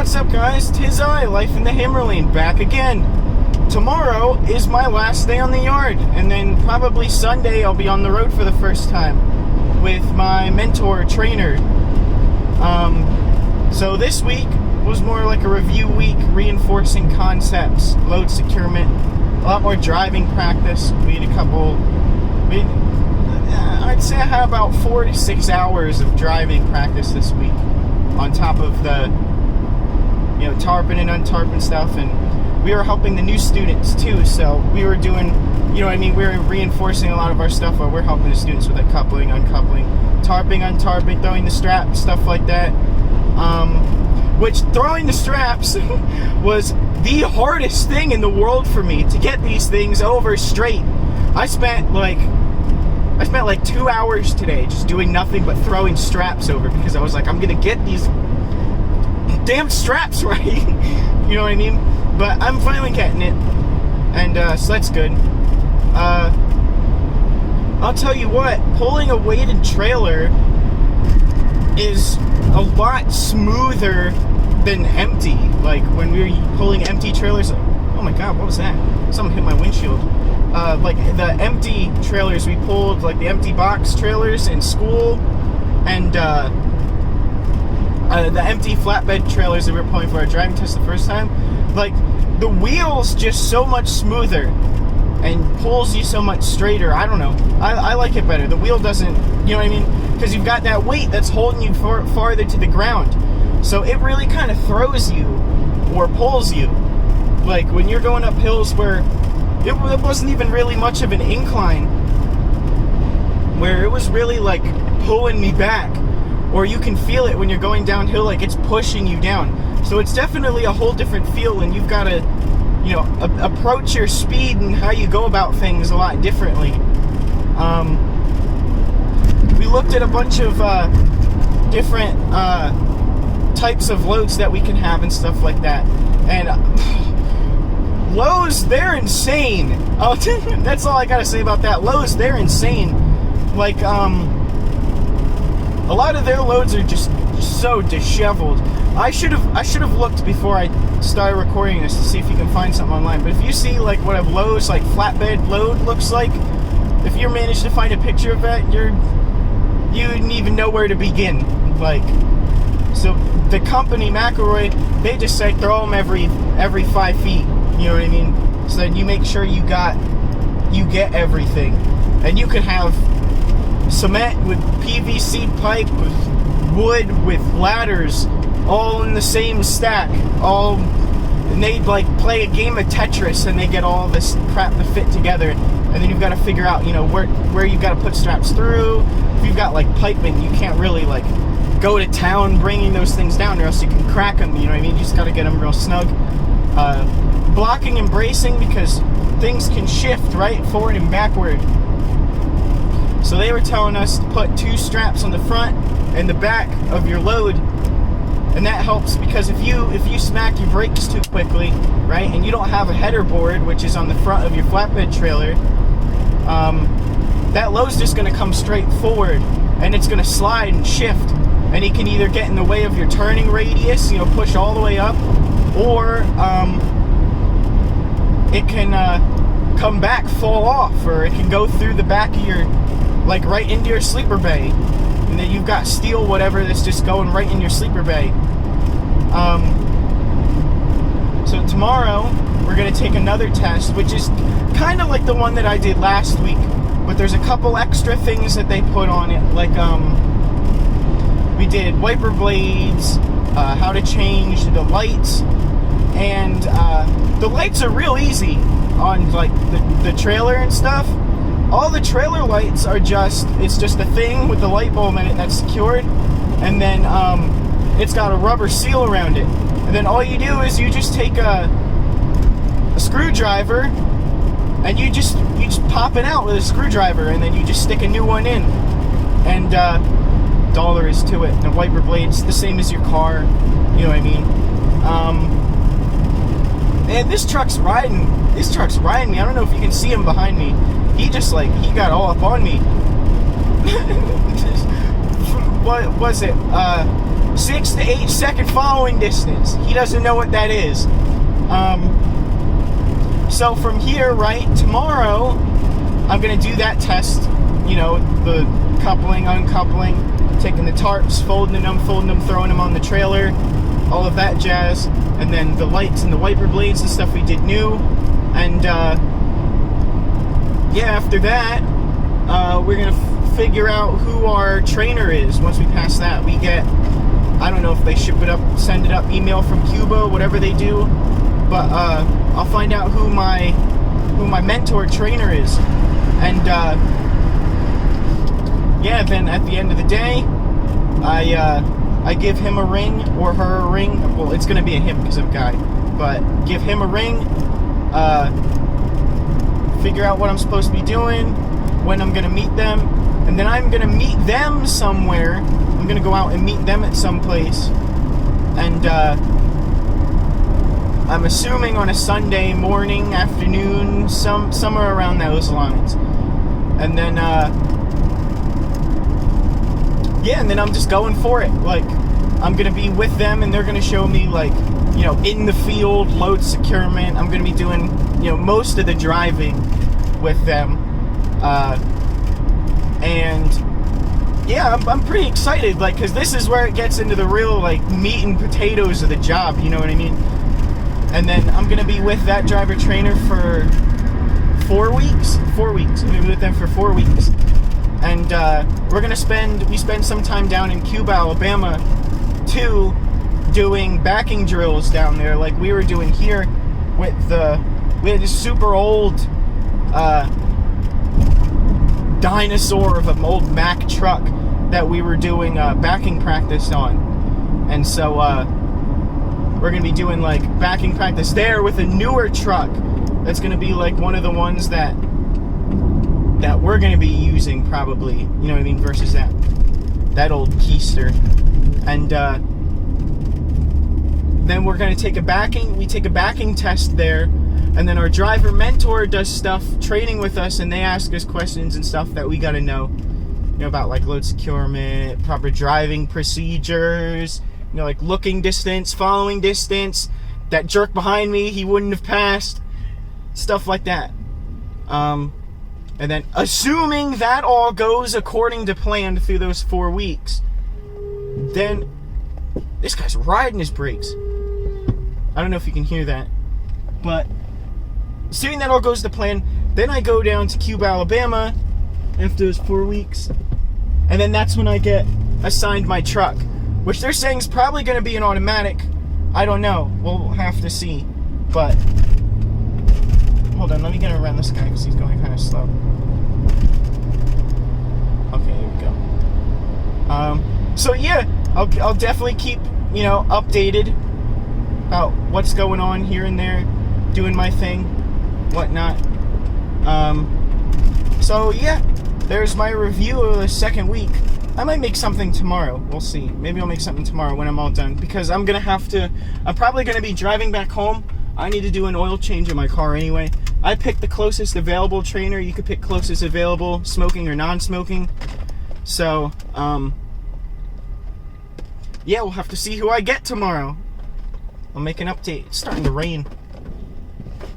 what's up guys? Tis I, Life in the Hammerlane, back again. Tomorrow is my last day on the yard, and then probably Sunday I'll be on the road for the first time with my mentor, trainer. So this week was more like a review week, reinforcing concepts, load securement, a lot more driving practice. I'd say I had about 4 to 6 hours of driving practice this week, on top of the, tarping and untarping stuff, and we were helping the new students too, so we were doing, we were reinforcing a lot of our stuff while we're helping the students with like coupling, uncoupling, tarping, untarping, throwing the straps, stuff like that. Which throwing the straps was the hardest thing in the world for me, to get these things over straight. I spent like 2 hours today just doing nothing but throwing straps over, because I was like, I'm gonna get these damn straps right. You know what I mean? But I'm finally getting it, and so that's good. I'll tell you what, pulling a weighted trailer is a lot smoother than empty. Like when we were pulling empty trailers, oh my god, what was that? Someone hit my windshield. Like the empty trailers we pulled, like the empty box trailers in school, and the empty flatbed trailers that we were pulling for our driving test the first time, like the wheels just so much smoother and pulls you so much straighter. I don't know, I like it better. The wheel doesn't, you know what I mean? Because you've got that weight that's holding you farther to the ground, so it really kind of throws you or pulls you. Like when you're going up hills where it wasn't even really much of an incline, where it was really like pulling me back, or you can feel it when you're going downhill, like it's pushing you down. So it's definitely a whole different feel, and you've got to, approach your speed and how you go about things a lot differently. We looked at a bunch of different types of loads that we can have and stuff like that, and Lowe's, they're insane. Oh, that's all I gotta say about that. Lowe's, they're insane. Like, a lot of their loads are just so disheveled. I should have looked before I started recording this to see if you can find something online. But if you see like what a Lowe's like flatbed load looks like, if you manage to find a picture of that, you wouldn't even know where to begin. Like, so the company McElroy, they just say throw them every 5 feet. You know what I mean? So then you make sure you get everything, and you could have cement with PVC pipe, with wood, with ladders, all in the same stack, and they'd like play a game of Tetris, and they get all this crap to fit together, and then you've got to figure out, where you've got to put straps through. If you've got like piping, you can't really like go to town bringing those things down, or else you can crack them. You know what I mean? You just got to get them real snug. Blocking and bracing, because things can shift right forward and backward. So they were telling us to put 2 straps on the front and the back of your load, and that helps because if you smack your brakes too quickly, right, and you don't have a header board, which is on the front of your flatbed trailer, that load's just going to come straight forward, and it's going to slide and shift, and it can either get in the way of your turning radius, push all the way up, or it can come back, fall off, or it can go through the back of your, like right into your sleeper bay, and then you've got steel whatever that's just going right in your sleeper bay. So tomorrow we're going to take another test, which is kind of like the one that I did last week, but there's a couple extra things that they put on it, like we did wiper blades, how to change the lights, and the lights are real easy on like the trailer and stuff. All the trailer lights are it's just a thing with the light bulb in it that's secured, and then it's got a rubber seal around it, and then all you do is you just take a screwdriver and you just pop it out with a screwdriver, and then you just stick a new one in, and $1 is to it. And the wiper blade's the same as your car, you know what I mean? And this truck's riding me. I don't know if you can see him behind me. He got all up on me. What was it? 6 to 8 second following distance. He doesn't know what that is. So from here, right, tomorrow, I'm going to do that test. You know, the coupling, uncoupling, taking the tarps, folding them, throwing them on the trailer, all of that jazz. And then the lights and the wiper blades and stuff we did new. And, yeah, after that, we're going to figure out who our trainer is. Once we pass that, we get, I don't know if they ship it up, send it up, email from Cuba, whatever they do. But I'll find out who my mentor trainer is. And, yeah, then at the end of the day, I give him a ring or her a ring. Well, it's going to be a him because I'm a guy. But give him a ring, figure out what I'm supposed to be doing, when I'm going to meet them, and then I'm going to meet them somewhere. I'm going to go out and meet them at some place. And I'm assuming on a Sunday morning, afternoon, somewhere around those lines. And then, yeah, and then I'm just going for it. Like, I'm going to be with them, and they're going to show me, like, you know, in the field, load securement. I'm going to be doing, you know, most of the driving with them. And, yeah, I'm pretty excited, like, because this is where it gets into the real, like, meat and potatoes of the job, you know what I mean? And then I'm going to be with that driver trainer for 4 weeks. 4 weeks. I'm going to be with them for 4 weeks. And we spend some time down in Cuba, Alabama, too, doing backing drills down there, like we were doing here with we had this super old dinosaur of an old Mack truck that we were doing backing practice on. And so we're going to be doing like backing practice there with a newer truck that's going to be like one of the ones that we're going to be using probably, you know what I mean, versus that old keister. And then we're going to take a backing test there, and then our driver mentor does stuff training with us, and they ask us questions and stuff that we got to know, you know, about like load securement, proper driving procedures, you know, like looking distance, following distance, that jerk behind me, he wouldn't have passed, stuff like that. And then, assuming that all goes according to plan through those 4 weeks, then this guy's riding his brakes. I don't know if you can hear that, but assuming that all goes to plan, then I go down to Cuba, Alabama after those 4 weeks, and then that's when I get assigned my truck, which they're saying is probably going to be an automatic. I don't know. We'll have to see. But hold on, let me get around this guy because he's going kind of slow. Okay, here we go. So yeah, I'll definitely keep, you know, updated about what's going on here and there, doing my thing, whatnot. So yeah, there's my review of the second week. I might make something tomorrow. We'll see. Maybe I'll make something tomorrow when I'm all done, because I'm probably going to be driving back home. I need to do an oil change in my car anyway. I picked the closest available trainer. You could pick closest available, smoking or non-smoking. So, yeah, we'll have to see who I get tomorrow. I'll make an update. It's starting to rain.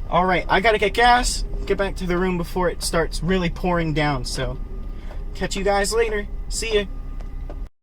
Alright, I gotta get gas, get back to the room before it starts really pouring down. So, catch you guys later. See ya.